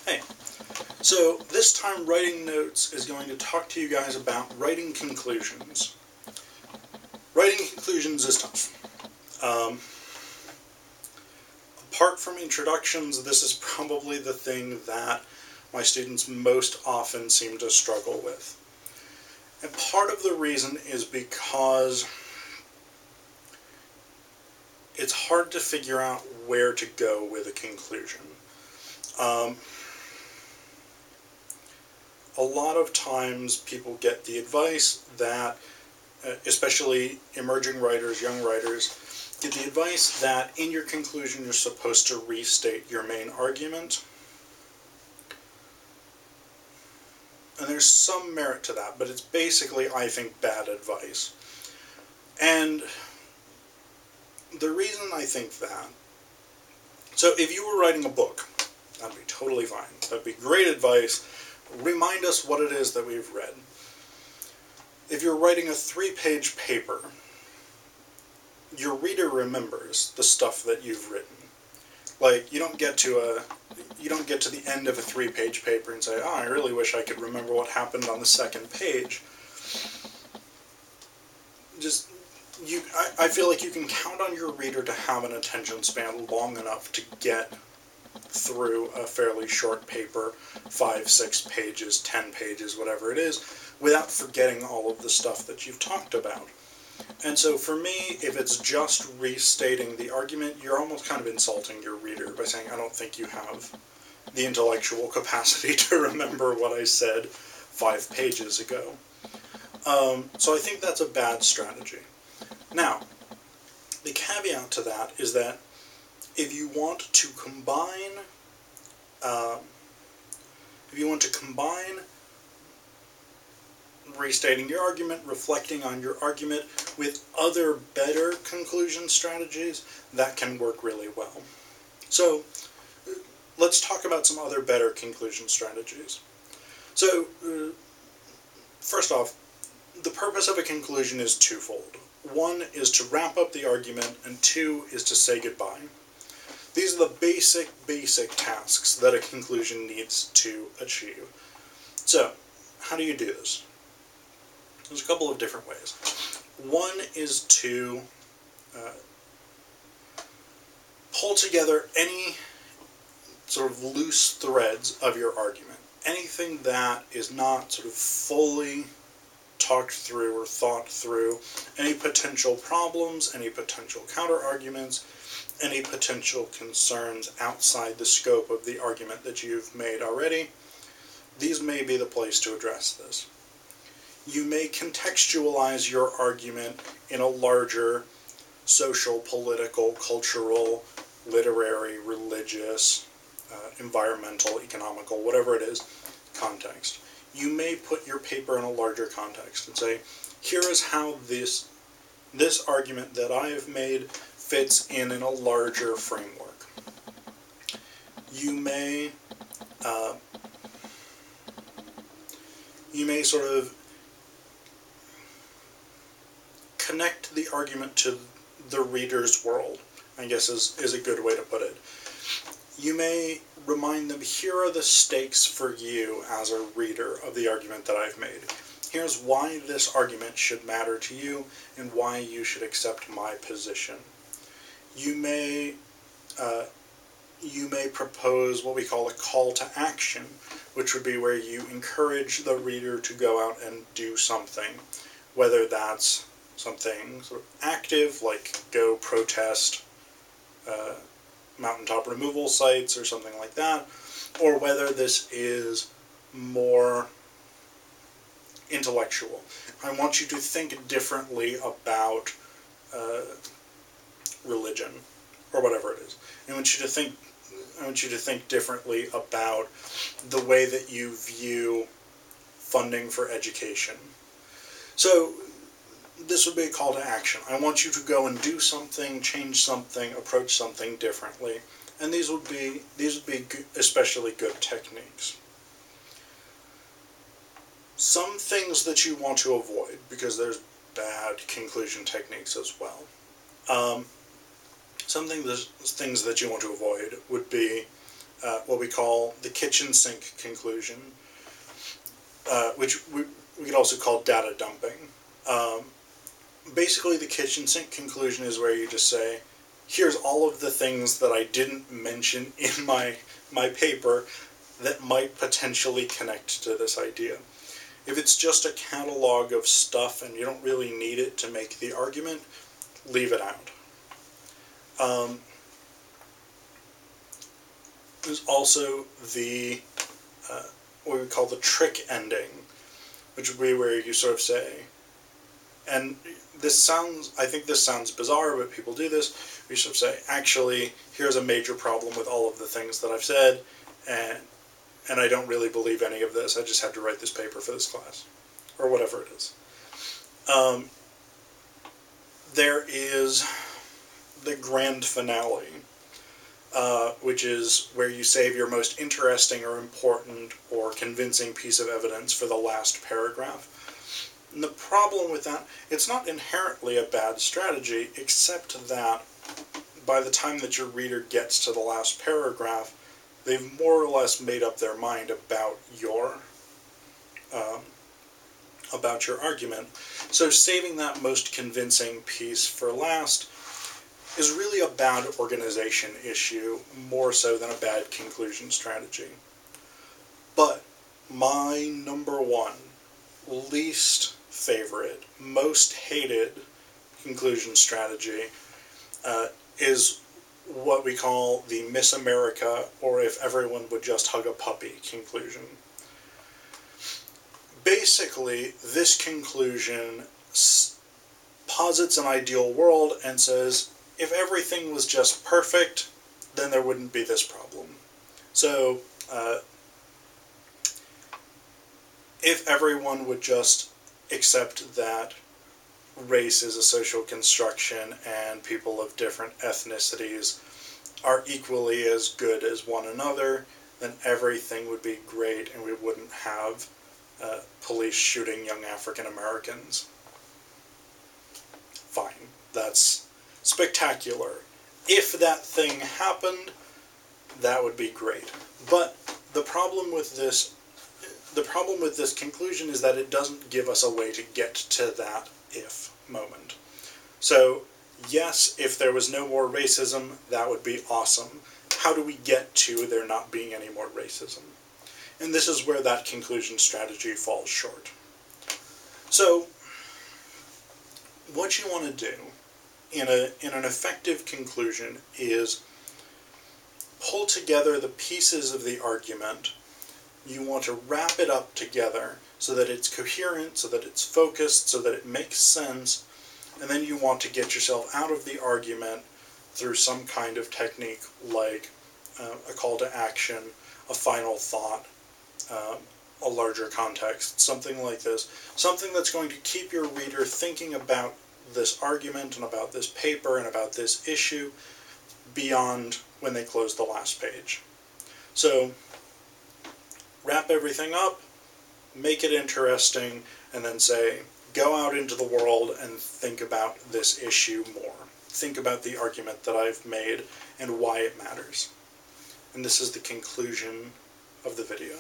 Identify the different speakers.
Speaker 1: Hey, so this time Writing Notes is going to talk to you guys about writing conclusions. Writing conclusions is tough. Apart from introductions, this is probably the thing that my students most often seem to struggle with. And part of the reason is because it's hard to figure out where to go with a conclusion. A lot of times people get the advice that, especially emerging writers, young writers, get the advice that in your conclusion you're supposed to restate your main argument. And there's some merit to that, but it's basically, I think, bad advice. And the reason I think that, so if you were writing a book, that'd be totally fine. That'd be great advice. Remind us what it is that we've read. If you're writing a 3-page paper, your reader remembers the stuff that you've written. Like, you don't get to the end of a 3-page paper and say, "Oh, I really wish I could remember what happened on the second page." I feel like you can count on your reader to have an attention span long enough to get through a fairly short paper, 5, 6 pages, 10 pages, whatever it is, without forgetting all of the stuff that you've talked about. And so for me, if it's just restating the argument, you're almost kind of insulting your reader by saying, "I don't think you have the intellectual capacity to remember what I said 5 pages ago." So I think that's a bad strategy. Now, the caveat to that is that if you want to combine restating your argument, reflecting on your argument with other better conclusion strategies, that can work really well. So let's talk about some other better conclusion strategies. So first off, the purpose of a conclusion is twofold. One is to wrap up the argument, and 2 is to say goodbye. These are the basic tasks that a conclusion needs to achieve. So, how do you do this? There's a couple of different ways. One is to pull together any sort of loose threads of your argument. Anything that is not sort of fully talked through or thought through, any potential problems, any potential counter-arguments, any potential concerns outside the scope of the argument that you've made already. These may be the place to address this. You may contextualize your argument in a larger social, political, cultural, literary, religious, environmental, economical, whatever it is, context. You may put your paper in a larger context and say, here is how this argument that I have made fits in a larger framework. You may sort of connect the argument to the reader's world, I guess is a good way to put it. You may remind them, here are the stakes for you as a reader of the argument that I've made. Here's why this argument should matter to you and why you should accept my position. You may propose what we call a call to action, which would be where you encourage the reader to go out and do something, whether that's something sort of active, like go protest mountaintop removal sites or something like that, or whether this is more intellectual. I want you to think differently about religion, or whatever it is. I want you to think differently about the way that you view funding for education. So this would be a call to action. I want you to go and do something, change something, approach something differently. And these would be especially good techniques. Some things that you want to avoid, because there's bad conclusion techniques as well. Some things that you want to avoid would be what we call the kitchen sink conclusion, which we could also call data dumping. Basically, the kitchen sink conclusion is where you just say, here's all of the things that I didn't mention in my paper that might potentially connect to this idea. If it's just a catalog of stuff and you don't really need it to make the argument, leave it out. There's also the what we call the trick ending, which would be where you sort of say, and I think this sounds bizarre, but people do this, we sort of say, actually, here's a major problem with all of the things that I've said, and I don't really believe any of this, I just had to write this paper for this class, or whatever it is. There is the grand finale, which is where you save your most interesting or important or convincing piece of evidence for the last paragraph. And the problem with that, it's not inherently a bad strategy, except that by the time that your reader gets to the last paragraph, they've more or less made up their mind about your argument. So saving that most convincing piece for last is really a bad organization issue, more so than a bad conclusion strategy. But my number one, least favorite, most hated conclusion strategy is what we call the Miss America, or if everyone would just hug a puppy conclusion. Basically, this conclusion posits an ideal world and says, if everything was just perfect, then there wouldn't be this problem. So, if everyone would just accept that race is a social construction and people of different ethnicities are equally as good as one another, then everything would be great and we wouldn't have police shooting young African Americans. Fine, that's spectacular. If that thing happened, that would be great. But the problem with this conclusion is that it doesn't give us a way to get to that if moment. So, yes, if there was no more racism, that would be awesome. How do we get to there not being any more racism? And this is where that conclusion strategy falls short. So, what you want to do in an effective conclusion is pull together the pieces of the argument. You want to wrap it up together so that it's coherent, so that it's focused, so that it makes sense, and then you want to get yourself out of the argument through some kind of technique like a call to action, a final thought, a larger context, something like this. Something that's going to keep your reader thinking about this argument and about this paper and about this issue beyond when they close the last page. So, wrap everything up, make it interesting, and then say, go out into the world and think about this issue more. Think about the argument that I've made and why it matters. And this is the conclusion of the video.